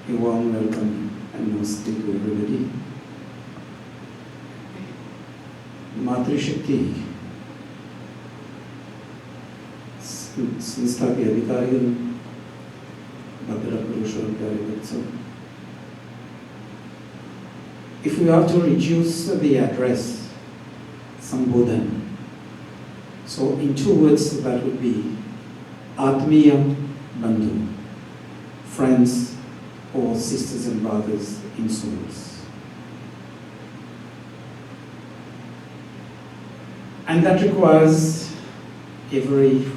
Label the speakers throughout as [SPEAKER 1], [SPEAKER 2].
[SPEAKER 1] A warm welcome and namaste to everybody. मातृ शक्ति संस्था के अधिकारियों, भद्र पुरुषों और प्यारे बच्चों, if we have to reduce the address, Sambodhan, so in two words that would be Atmiya Bandhu, friends or sisters and brothers in souls. And that requires a very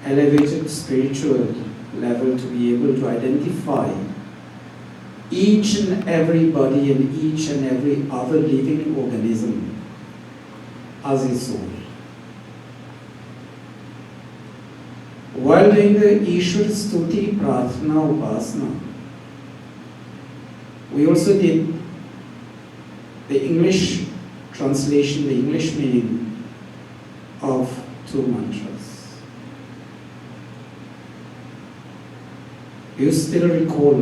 [SPEAKER 1] elevated spiritual level to be able to identify each and every body and each and every other living organism as a soul. While doing the Ishwar Stuti Prarthana Upasana, we also did the English translation, the English meaning of two mantras. Do you still recall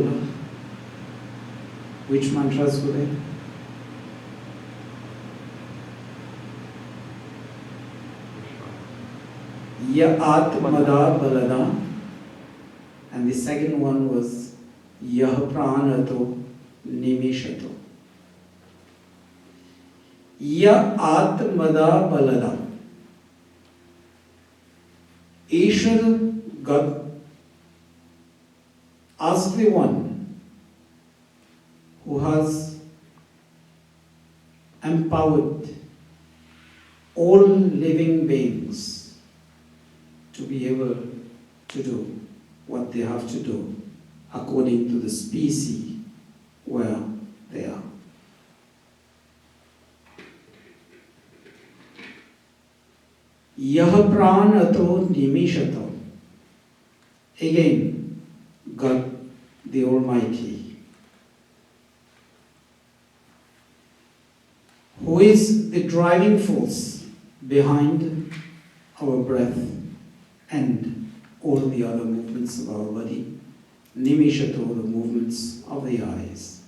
[SPEAKER 1] which mantras were they? Ya Atmada Balada, and the second one was Yah Pranato Nimishato. Ya Atmada Balada. Ishwar, God, as the one who has empowered all living beings to be able to do what they have to do according to the species where they are. Yah pranato nimishato. Again, God the Almighty, who is the driving force behind our breath and all the other movements of our body. Nimishato, the movements of the eyes.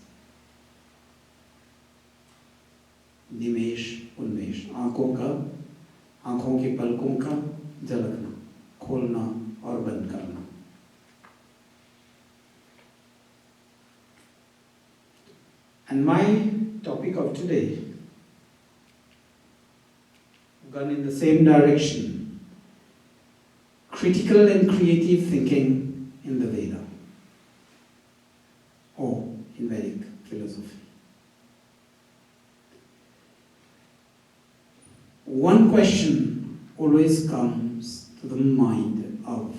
[SPEAKER 1] Nimesh, Unmesh, आंखों की पलकों का झलकना, खोलना और बंद करना. And my topic of today, gone in the same direction, critical and creative thinking in the Veda, or in Vedic philosophy. One question always comes to the mind of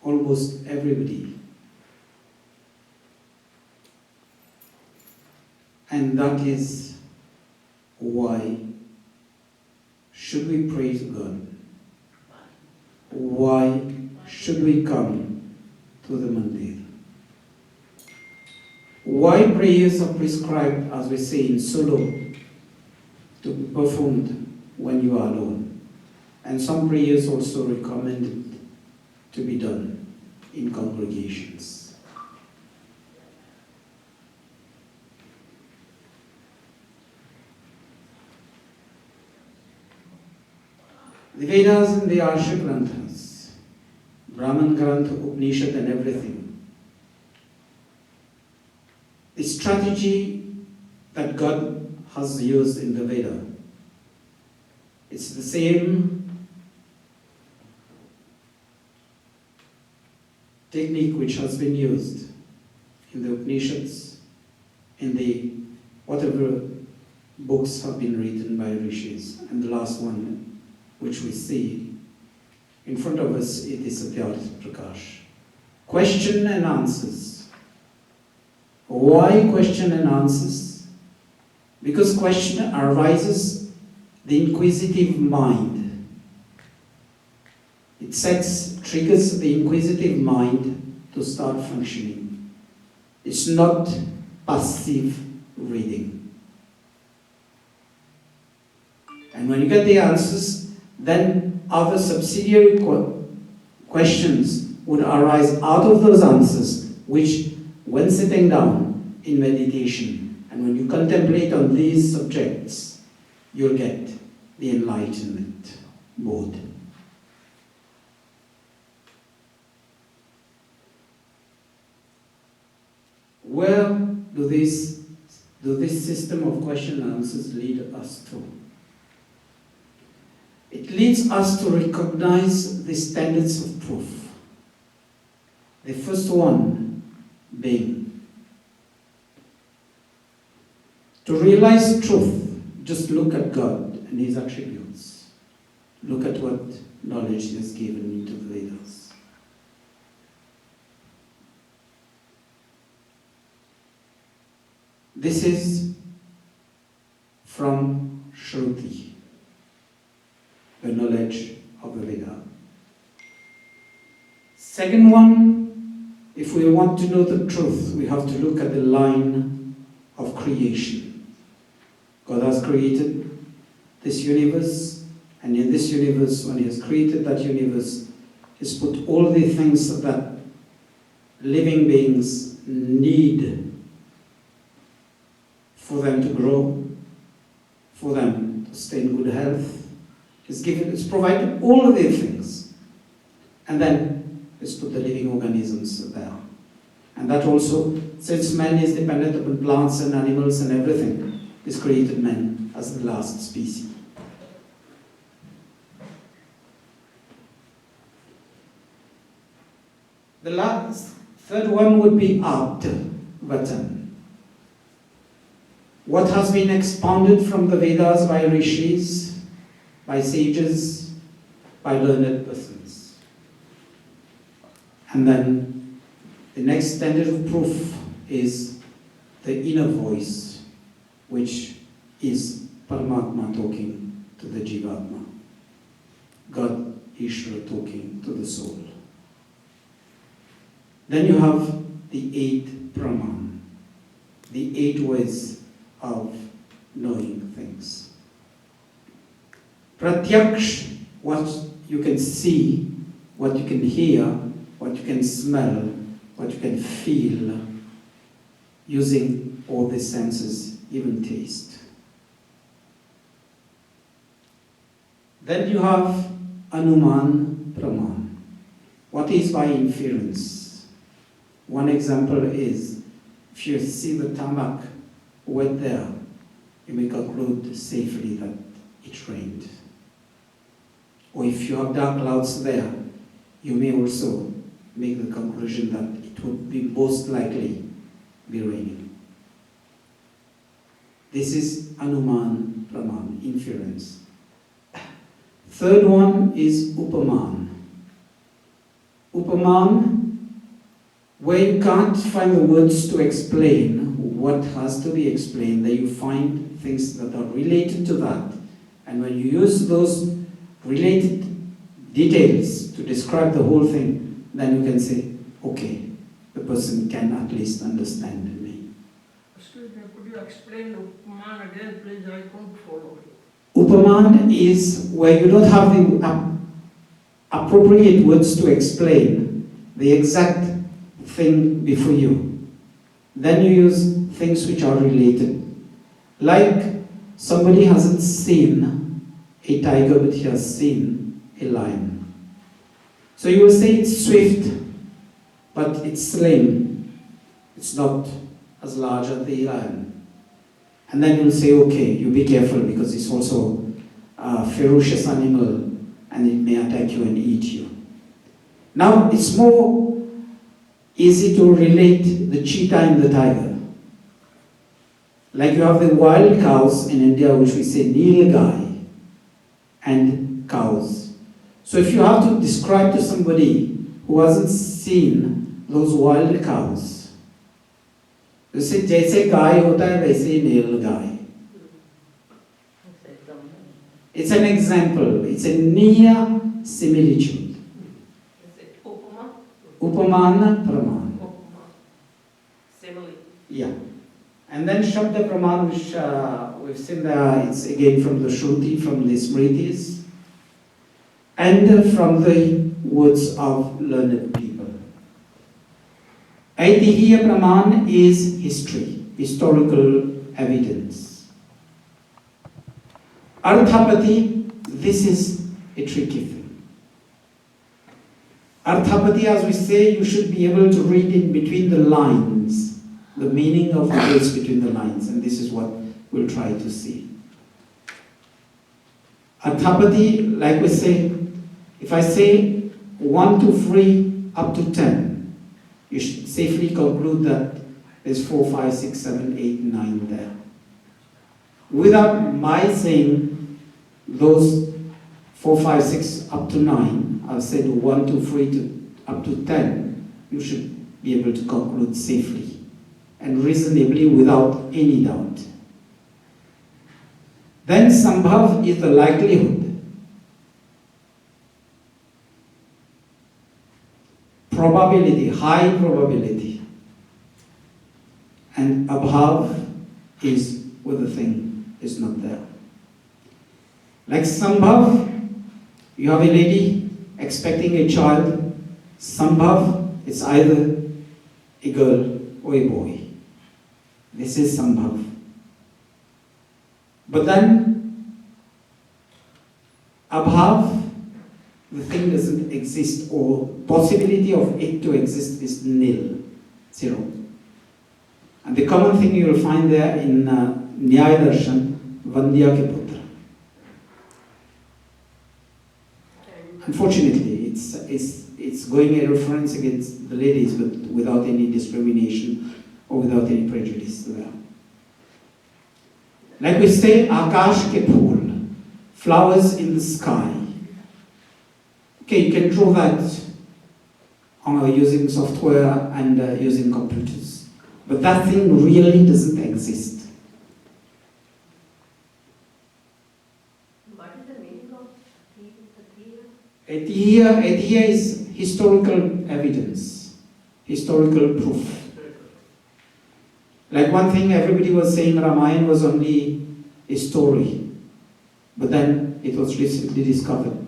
[SPEAKER 1] almost everybody, and that is, why should we pray to God? Why should we come to the mandir? Why prayers are prescribed, as we say in solo, to be performed when you are alone. And some prayers also recommended to be done in congregations. The Vedas and the Acharya Granthas, Brahman Granth, Upanishad and everything, the strategy that God has used in the Veda, it's the same technique which has been used in the Upanishads, in the whatever books have been written by rishis, and the last one which we see in front of us, it is Satyarth Prakash. Question and answers. Why question and answers? Because question arises the inquisitive mind. It triggers the inquisitive mind to start functioning. It's not passive reading. And when you get the answers, then other subsidiary questions would arise out of those answers which, when sitting down in meditation and when you contemplate on these subjects, you'll get the enlightenment mode. Where do this system of question and answers lead us to? It leads us to recognize the standards of proof. The first one being to realize truth, just look at God and His attributes. Look at what knowledge He has given into the Vedas. This is from Shruti, the knowledge of the Veda. Second one, if we want to know the truth, we have to look at the line of creation. God has created this universe, and in this universe, when He has created that universe, He's put all the things that living beings need for them to grow, for them to stay in good health. It's provided all of these things. And then He's put the living organisms there. And that also, since man is dependent upon plants and animals and everything, He's created man as the last species. The third one would be Vatan. What has been expounded from the Vedas by rishis, by sages, by learned persons. And then the next standard of proof is the inner voice, which is Paramatma talking to the Jivatma, God, Ishvara talking to the soul. Then you have the 8 Praman, the 8 ways of knowing things. Pratyaksh, what you can see, what you can hear, what you can smell, what you can feel, using all the senses, even taste. Then you have Anuman Praman. What is by inference? One example is, if you see the tarmac wet there, you may conclude safely that it rained. Or if you have dark clouds there, you may also make the conclusion that it would be most likely be raining. This is Anuman Praman, inference. Third one is Upaman. Upaman, where you can't find the words to explain what has to be explained, then you find things that are related to that. And when you use those related details to describe the whole thing, then you can say, okay, the person can at least understand me.
[SPEAKER 2] Excuse me, could you explain Upaman again, please? I couldn't follow.
[SPEAKER 1] Upaman is where you don't have the appropriate words to explain the exact thing before you. Then you use things which are related. Like somebody hasn't seen a tiger, but he has seen a lion. So you will say it's swift, but it's slim. It's not as large as the lion. And then you'll say, okay, you be careful because it's also a ferocious animal and it may attack you and eat you. Now, it's more easy to relate the cheetah and the tiger. Like you have the wild cows in India, which we say nilgai, and cows. So if you have to describe to somebody who hasn't seen those wild cows, you say, "Jaise गाय होता है वैसे nilgai." It's an example. It's a near similitude.
[SPEAKER 2] Is it Upama?
[SPEAKER 1] Upamana Praman.
[SPEAKER 2] Simile.
[SPEAKER 1] Yeah. And then Shabda Praman, which we've seen there, it's again from the Shruti, from the Smritis, and from the words of learned people. Aitihiya Praman is history, historical evidence. Arthapati, this is a tricky thing. Arthapati, as we say, you should be able to read in between the lines, the meaning of the words between the lines, and this is what we'll try to see. Arthapati, like we say, if I say 1, 2, 3 up to 10, you should safely conclude that there's 4, 5, 6, 7, 8, 9 there. Without my saying those 4, 5, 6 up to 9, I've said 1, 2, 3 to up to 10, you should be able to conclude safely and reasonably without any doubt. Then Sambhav is the likelihood. Probability, high probability. And Abhav is where the thing is not there. Like Sambhav, you have a lady expecting a child. Sambhav, it's either a girl or a boy. This is Sambhav. But then, Abhav, the thing doesn't exist, or possibility of it to exist is nil, 0. And the common thing you will find there in Nyaya Darshan, Vandya ke putra. Unfortunately, it's going a reference against the ladies, but without any discrimination or without any prejudice there. Like we say, Akash ke phool, flowers in the sky. Okay, you can draw that using software and using computers. But that thing really doesn't exist.
[SPEAKER 3] What is the meaning of Aitihiya?
[SPEAKER 1] Aitihiya is historical evidence, historical proof. Like one thing everybody was saying Ramayana was only a story. But then it was recently discovered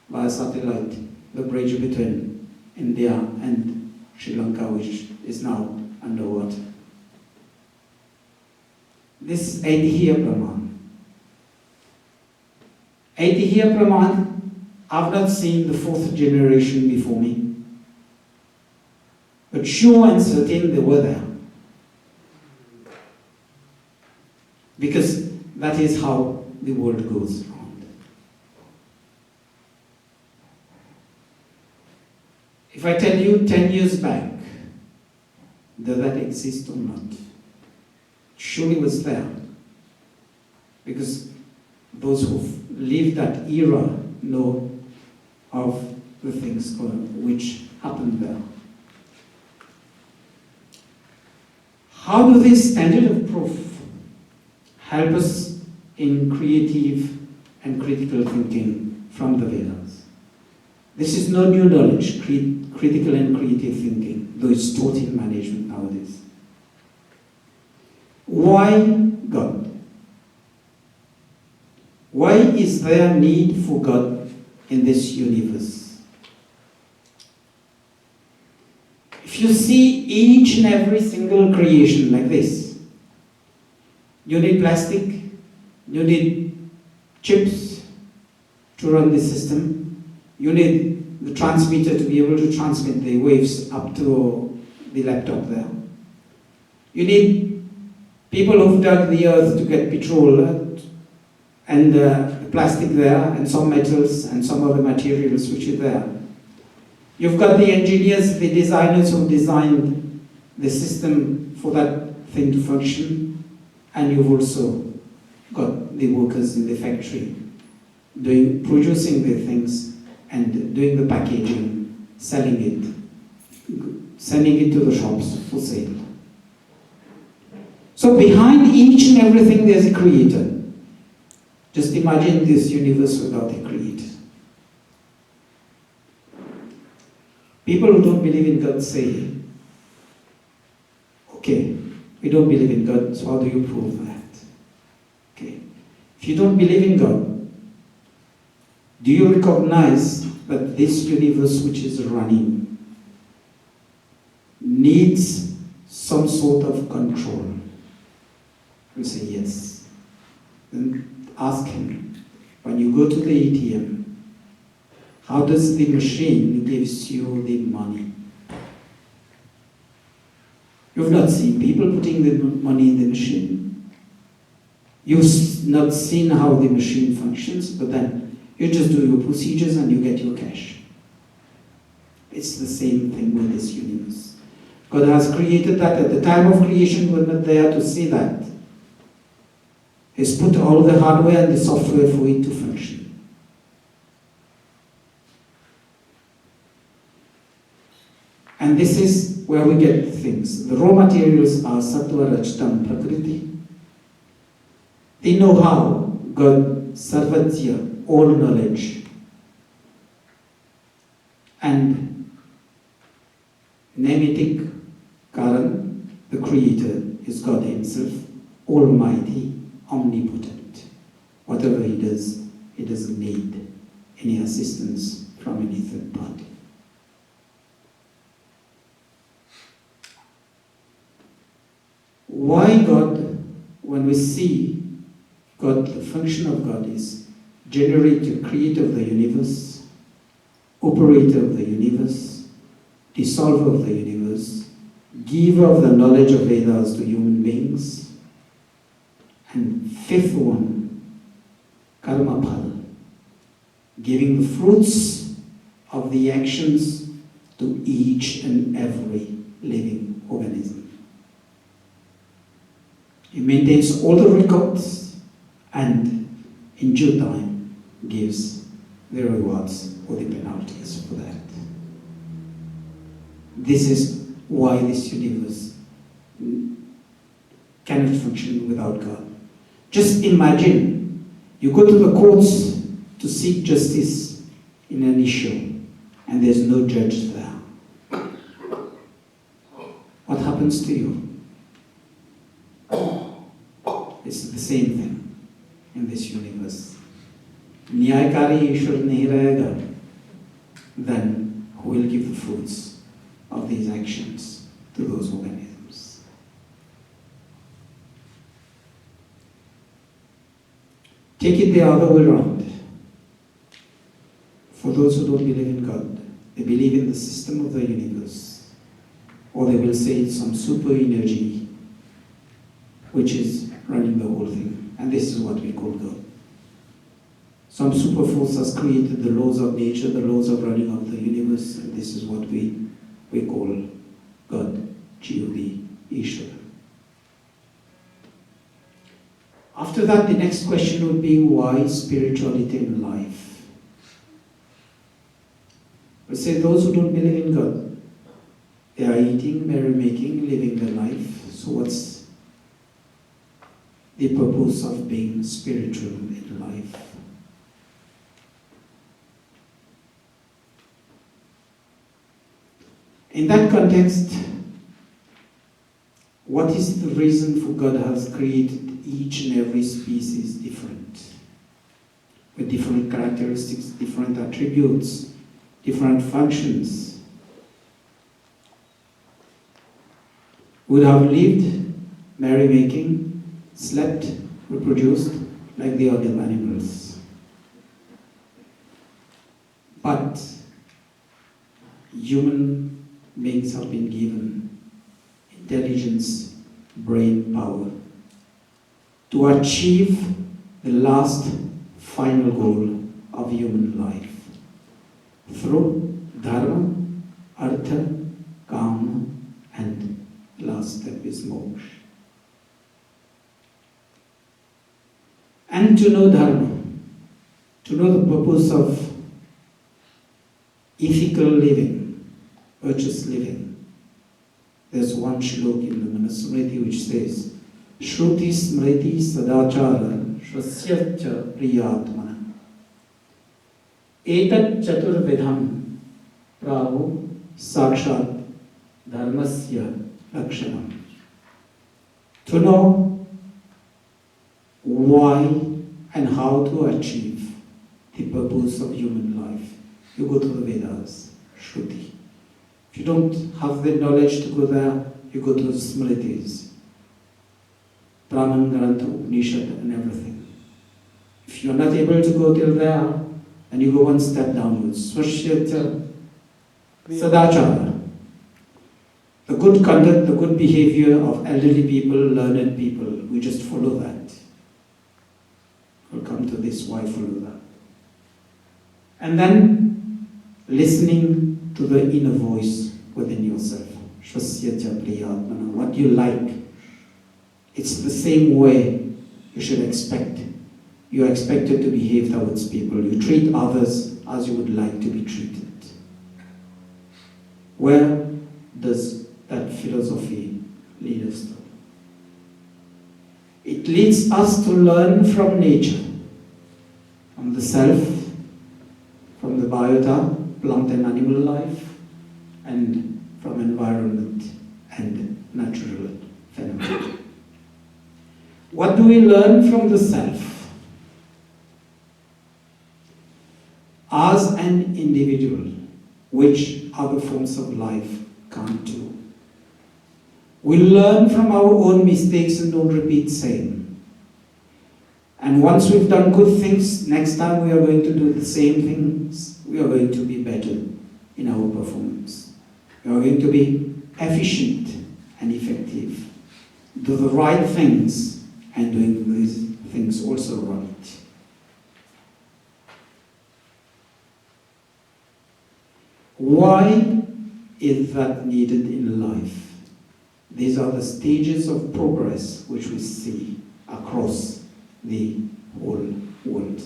[SPEAKER 1] by a satellite, the bridge between India and Sri Lanka, which is now underwater. This is Aitihiya Praman. Aitihiya Praman, I've not seen the 4th generation before me, but sure and certain they were there. Because that is how the world goes round. If I tell you 10 years back, does that exist or not? Surely it was there. Because those who've lived that era know of the things which happened there. How do this standard of proof help us in creative and critical thinking from the Vedas? This is no new knowledge, critical and creative thinking, though it's taught in management nowadays. Why God? Why is there need for God in this universe? If you see each and every single creation like this, you need plastic, you need chips to run the system, you need the transmitter to be able to transmit the waves up to the laptop there. You need people who've dug the earth to get petrol and plastic there, and some metals and some other materials which are there. You've got the engineers, the designers who designed the system for that thing to function, and you've also got the workers in the factory producing the things and doing the packaging, selling it, sending it to the shops for sale. So behind each and everything there's a creator. Just imagine this universe without a creator. People who don't believe in God say, okay, we don't believe in God, so how do you prove that? Okay. If you don't believe in God, do you recognize that this universe which is running needs some sort of control. You say yes. Then ask him, when you go to the ATM, how does the machine gives you the money? You've not seen people putting the money in the machine. You've not seen how the machine functions, but then you just do your procedures and you get your cash. It's the same thing with this universe. God has created that. At the time of creation, we're not there to see that. He's put all the hardware and the software for it to function. And this is where we get things. The raw materials are sattva, rajtam, prakriti. They know how God, sarvatya, all knowledge. And Nemitic Karan, the creator, is God himself, almighty, omnipotent. Whatever he doesn't need any assistance from any third party. Why God, when we see God, the function of God is generator, creator of the universe, operator of the universe, dissolver of the universe, giver of the knowledge of Vedas to human beings, and fifth one, karma phala, giving the fruits of the actions to each and every living organism. He maintains all the records and in due time gives the rewards or the penalties for that. This is why this universe cannot function without God. Just imagine, you go to the courts to seek justice in an issue and there's no judge there. What happens to you? It's the same thing in this universe. Nyayakari Ishwar nahi rahega, then who will give the fruits of these actions to those organisms? Take it the other way around. For those who don't believe in God, they believe in the system of the universe, or they will say it's some super energy which is running the whole thing, and this is what we call God. Some super force has created the laws of nature, the laws of running of the universe, and this is what we call God, G-O-D, Ishvara. After that, the next question would be, why spirituality in life? We say those who don't believe in God, they are eating, merrymaking, living their life. So what's the purpose of being spiritual in life? In that context, what is the reason for God has created each and every species different, with different characteristics, different attributes, different functions? Would have lived, merrymaking, slept, reproduced like the other animals. But human beings have been given intelligence, brain power to achieve the last final goal of human life through dharma, artha, kama, and last step is moksha. And to know dharma, to know the purpose of ethical living, virtuous living. There's one shlok in the Manusmriti which says, Shruti smriti sadachara shrasyatcha priyatmana etat chatur vidham prahu sakshat dharmasya lakshanam. To know why and how to achieve the purpose of human life, you go to the Vedas, Shruti. If you don't have the knowledge to go there, you go to the Smritis, Brahman, Grantha, Upanishad and everything. If you're not able to go till there, then you go one step downwards. Swashyata Sadachara. The good conduct, the good behavior of elderly people, learned people, we just follow that. We'll come to this, why follow that? And then listening to the inner voice within yourself. Shvasyatya priyatmana. What you like. It's the same way you should expect. You are expected to behave towards people. You treat others as you would like to be treated. Where does that philosophy lead us to? It leads us to learn from nature, from the self, from the biota, plant and animal life, and from environment and natural phenomena. What do we learn from the self? As an individual, which other forms of life can't do. We learn from our own mistakes and don't repeat same. And once we've done good things, next time we are going to do the same things, we are going to be better in our performance. We are going to be efficient and effective. Do the right things and doing these things also right. Why is that needed in life? These are the stages of progress which we see across the whole world.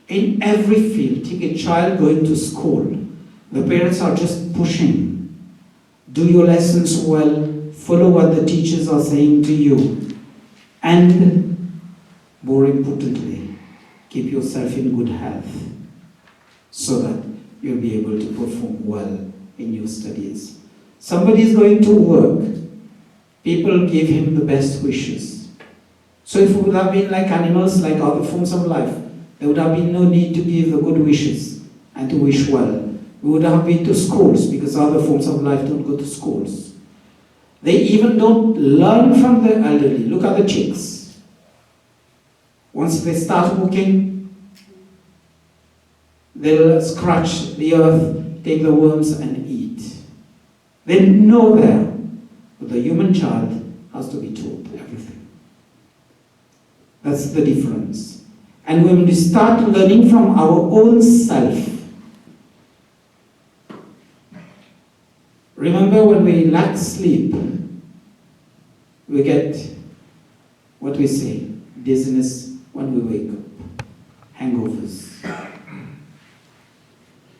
[SPEAKER 1] In every field, take a child going to school, the parents are just pushing. Do your lessons well, follow what the teachers are saying to you, and more importantly, keep yourself in good health so that you'll be able to perform well in your studies. Somebody is going to work. People give him the best wishes. So if we would have been like animals, like other forms of life, there would have been no need to give the good wishes and to wish well. We would have been to schools because other forms of life don't go to schools. They even don't learn from the elderly. Look at the chicks. Once they start walking, they'll scratch the earth, take the worms and eat. They know there, but the human child has to be taught everything. That's the difference. And when we start learning from our own self, remember when we lack sleep, we get what we say, dizziness when we wake up, hangovers.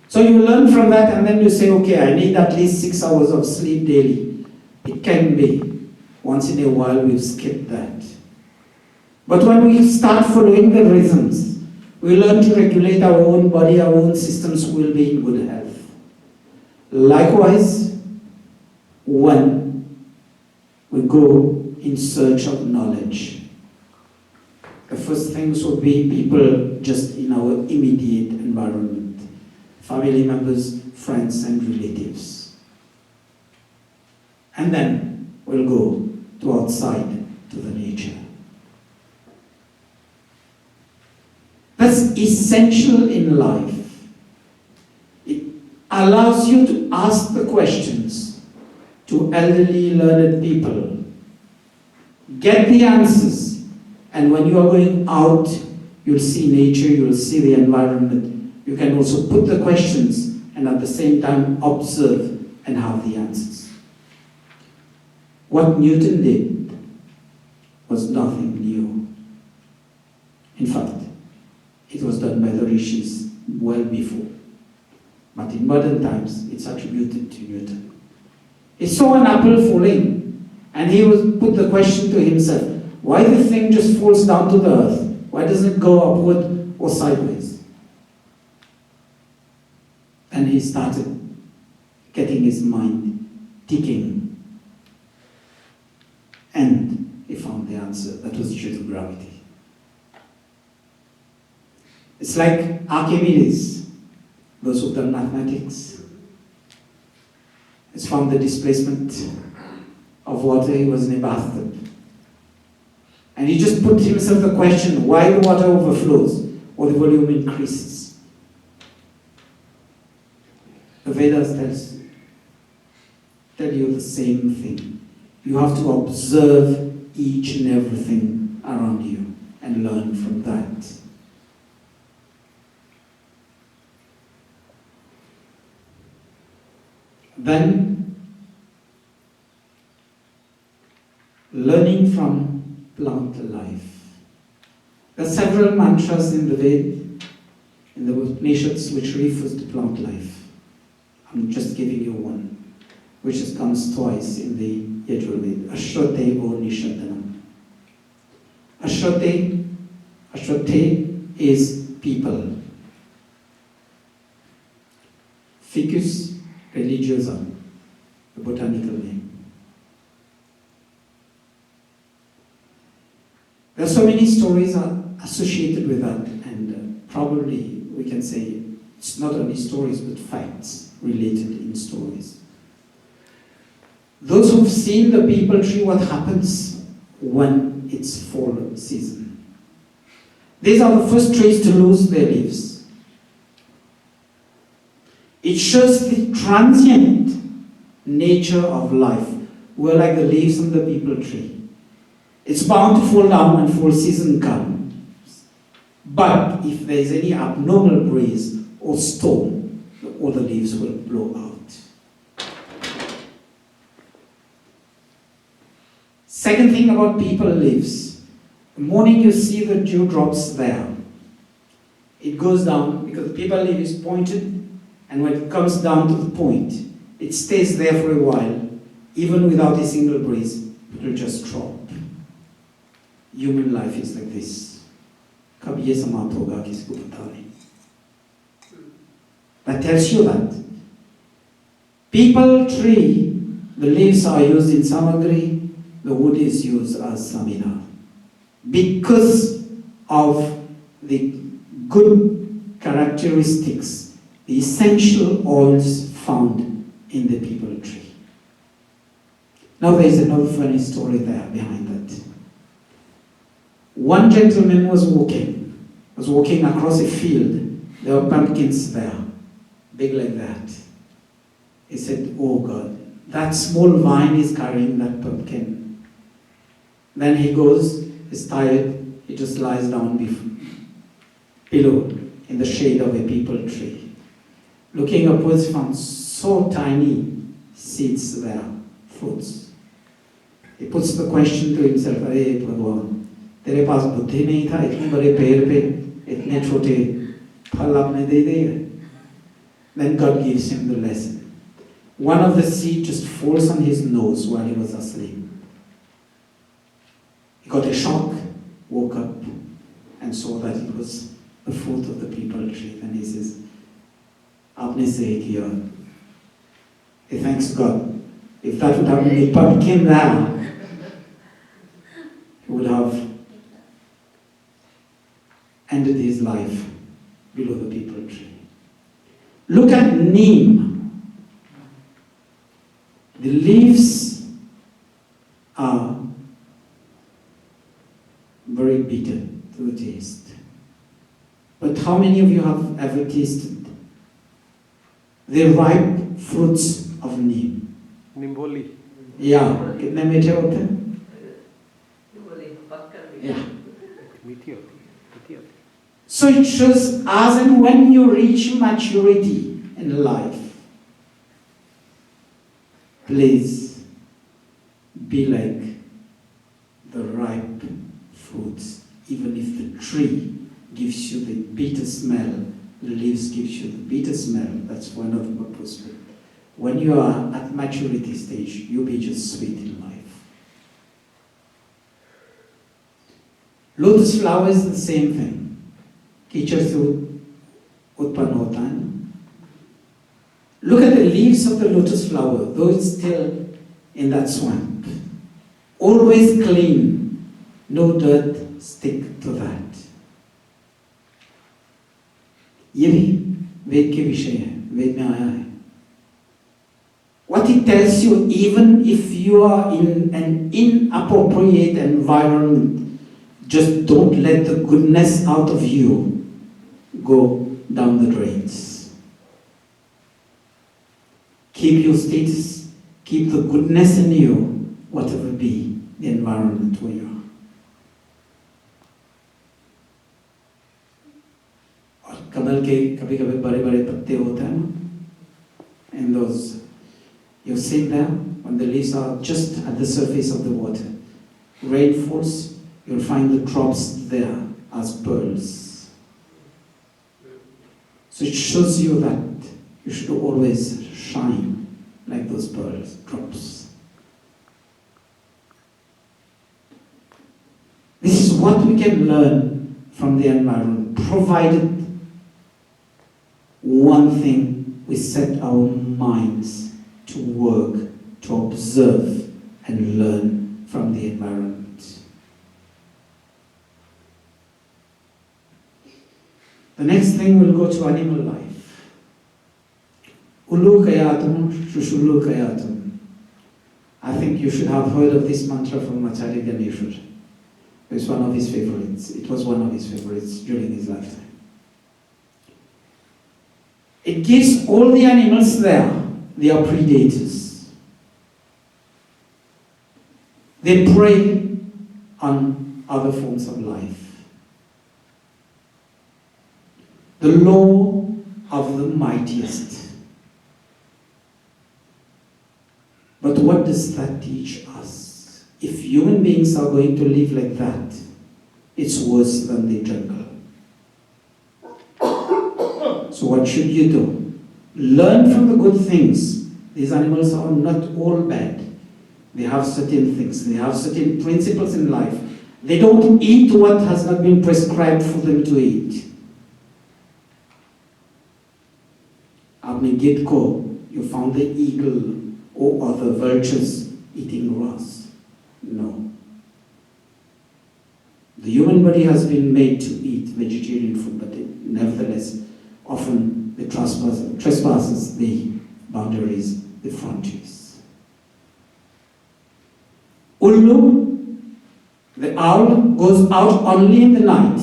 [SPEAKER 1] So you learn from that and then you say, okay, I need at least 6 hours of sleep daily. It can be. Once in a while we've skipped that. But when we start following the rhythms, we learn to regulate our own body, our own systems will be in good health. Likewise, when we go in search of knowledge, the first things would be people just in our immediate environment. Family members, friends and relatives. And then we'll go to outside, to the nature. That's essential in life. It allows you to ask the questions to elderly, learned people. Get the answers. And when you are going out, you'll see nature, you'll see the environment. You can also put the questions and at the same time observe and have the answers. What Newton did was nothing new. In fact, it was done by the rishis well before. But in modern times, it's attributed to Newton. He saw an apple falling and he put the question to himself, why the thing just falls down to the earth? Why doesn't it go upward or sideways? And he started getting his mind ticking. And he found the answer. That was due to gravity. It's like Archimedes, those who've done mathematics. It's from the displacement of water. He was in a bathtub. And he just put himself the question, why the water overflows or the volume increases? The Vedas tell you the same thing. You have to observe each and everything around you and learn from that. Then, learning from plant life. There are several mantras in the Ved, in the Upanishads, which refers to plant life. I'm just giving you one, which comes twice in the Yajurveda. Ashrateva Nishadanam. Ashrate is people. Ficus religiosa, the botanical name. There are so many stories associated with that, and probably we can say it's not only stories but facts related in stories. Those who've seen the peepal tree, what happens when it's fall season? These are the first trees to lose their leaves. It shows the transient nature of life. We're like the leaves on the peepal tree. It's bound to fall down when fall season comes. But if there's any abnormal breeze or storm, all the leaves will blow out. Second thing about peepal leaves. The morning you see the dewdrops there. It goes down because the peepal leaf is pointed, and when it comes down to the point, it stays there for a while, even without a single breeze, it will just drop. Human life is like this. That tells you that. Peepal tree, the leaves are used in samagri, the wood is used as samina. Because of the good characteristics, the essential oils found in the peepal tree. Now there is another funny story there behind that. One gentleman was walking across a field. There were pumpkins there, big like that. He said, oh God, that small vine is carrying that pumpkin. Then he goes, he's tired, he just lies down below in the shade of a peepal tree. Looking upwards, he found so tiny seeds there, fruits. He puts the question to himself, Hey Bhagwan, तेरे पास बुद्धि नहीं था इतने बड़े पेड़ पे इतने छोटे फल आपने दे दिए. Then God gives him the lesson. One of the seeds just falls on his nose while he was asleep. He got a shock, woke up, and saw that it was the fruit of the peepal tree. And he says, "Aapne sahi kiya." He thanks God. If that would have been a pumpkin there, he would have ended his life below the peepal tree. Look at neem. The leaves are very bitter to the taste. But how many of you have ever tasted the ripe fruits of neem?
[SPEAKER 4] Nimboli.
[SPEAKER 1] Yeah, कितने मीठे होते हैं? Yeah. So it shows as and when you reach maturity in life, please be like the ripe fruits. Even if the tree gives you the bitter smell, the leaves gives you the bitter smell, that's one of the purpose. When you are at maturity stage, you'll be just sweet in life. Lotus flower is the same thing. कीचड़ से उत्पन्न होता है. Look at the leaves of the lotus flower, though it's still in that swamp. Always clean, no dirt stick to that. ये भी वेद के विषय है, वेद में आया है. What it it tells you, even if you are in an inappropriate environment, just don't let the goodness out of you go down the drains. Keep your status, keep the goodness in you, whatever be the environment where you are. और कमल के कभी कभी बड़े बड़े पत्ते होते हैं ना, and those, you sit there when the leaves are just at the surface of the water. Rain falls, you'll find the drops there as pearls. So it shows you that you should always shine like those pearls, drops. This is what we can learn from the environment, provided one thing, we set our minds to work, to observe and learn from the environment. The next thing we'll go to animal life. Ulu kayatum, shushulu kayatum. I think you should have heard of this mantra from Acharya Bramdeo Ji. It's one of his favorites. It was one of his favorites during his lifetime. It gives all the animals there, they are predators. They prey on other forms of life. The law of the mightiest. But what does that teach us? If human beings are going to live like that, it's worse than the jungle. So what should you do? Learn from the good things. These animals are not all bad. They have certain things. They have certain principles in life. They don't eat what has not been prescribed for them to eat. Abne Gitko, you found the eagle or other vultures eating grass. No. The human body has been made to eat vegetarian food, but nevertheless, often it trespasses the boundaries, the frontiers. Ullu, the owl, goes out only in the night.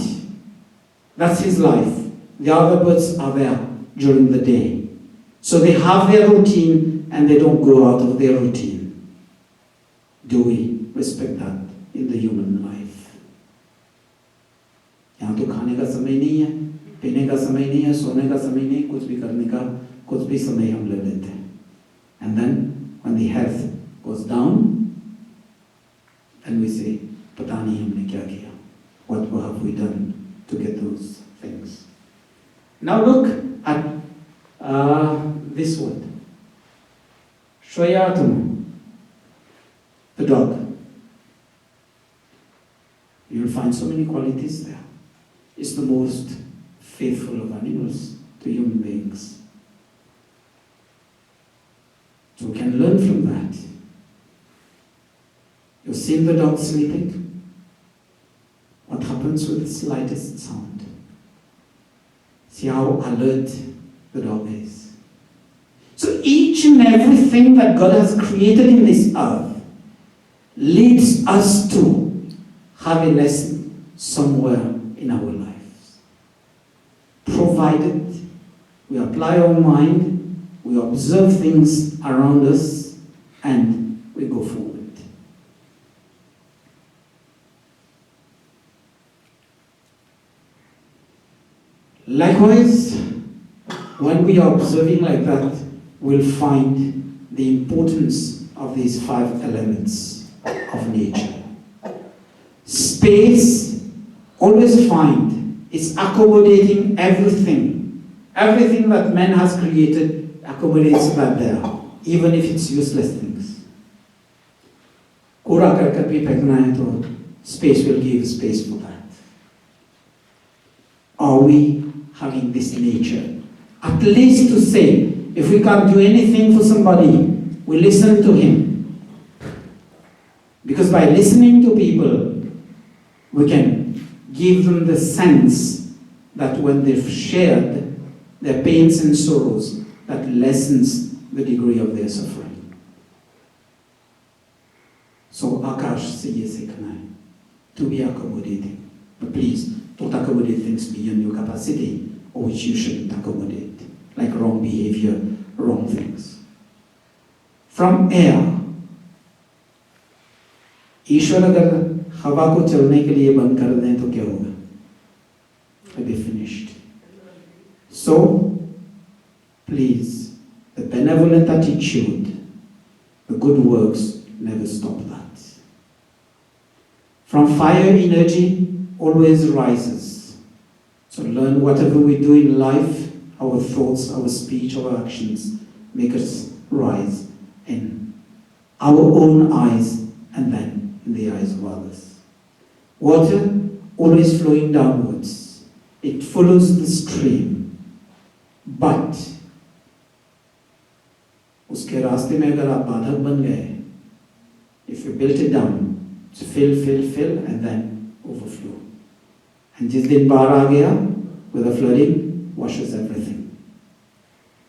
[SPEAKER 1] That's his life. The other birds are there during the day. So they have their routine and they don't go out of their routine. Do we respect that in the human life? यहाँ तो खाने का समय नहीं है, पीने का समय नहीं है, सोने का समय नहीं, कुछ भी करने का कुछ भी समय हम ले लेते हैं. And then when the health goes down, then we say, पता नहीं हमने क्या किया. What have we done to get those things? Now look at this word. Shwayatama, the dog. You'll find so many qualities there. It's the most faithful of animals to human beings. So we can learn from that. You've seen the dog sleeping? What happens with the slightest sound? See how alert the dog is. So each and everything that God has created in this earth leads us to have a lesson somewhere in our lives. Provided we apply our mind, we observe things around us, and we go forward. Likewise, when we are observing like that, we'll find the importance of these 5 elements of nature. Space, always find, it's accommodating everything. Everything that man has created accommodates that there, even if it's useless things. Kura karkat bhi phekna hai to space will give space for that. Are we having this nature? At least to say, if we can't do anything for somebody, we listen to him. Because by listening to people, we can give them the sense that when they've shared their pains and sorrows, that lessens the degree of their suffering. आकाश से ये सीखना है. To be accommodating. But please, don't accommodate things beyond your capacity, or which you shouldn't accommodate. Like wrong behavior, wrong things. From air, ईश्वर अगर हवा को चलने के लिए बंद कर दें तो क्या होगा? It'll be finished. So, please, the benevolent attitude, the good works, never stop that. From fire, energy always rises. So learn whatever we do in life, our thoughts, our speech, our actions, make us rise in our own eyes and then in the eyes of others. Water always flowing downwards. It follows the stream. But उसके रास्ते में अगर आप बाधक बन गए, if you built it down, to fill, and then overflow. And जिस दिन बाढ़ आ गया, with the flooding, washes everything.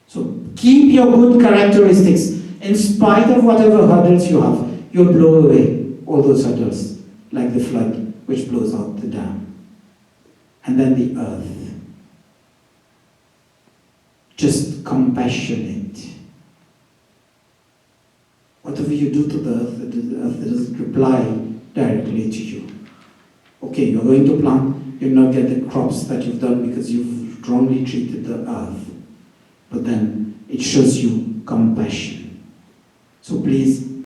[SPEAKER 1] So keep your good characteristics. In spite of whatever hurdles you have, you'll blow away all those hurdles, like the flood which blows out the dam. And then the earth. Just compassionate. Whatever you do to the earth doesn't reply directly to you. Okay, you're going to plant, you'll not get the crops that you've done because you've wrongly treated the earth. But then it shows you compassion. So please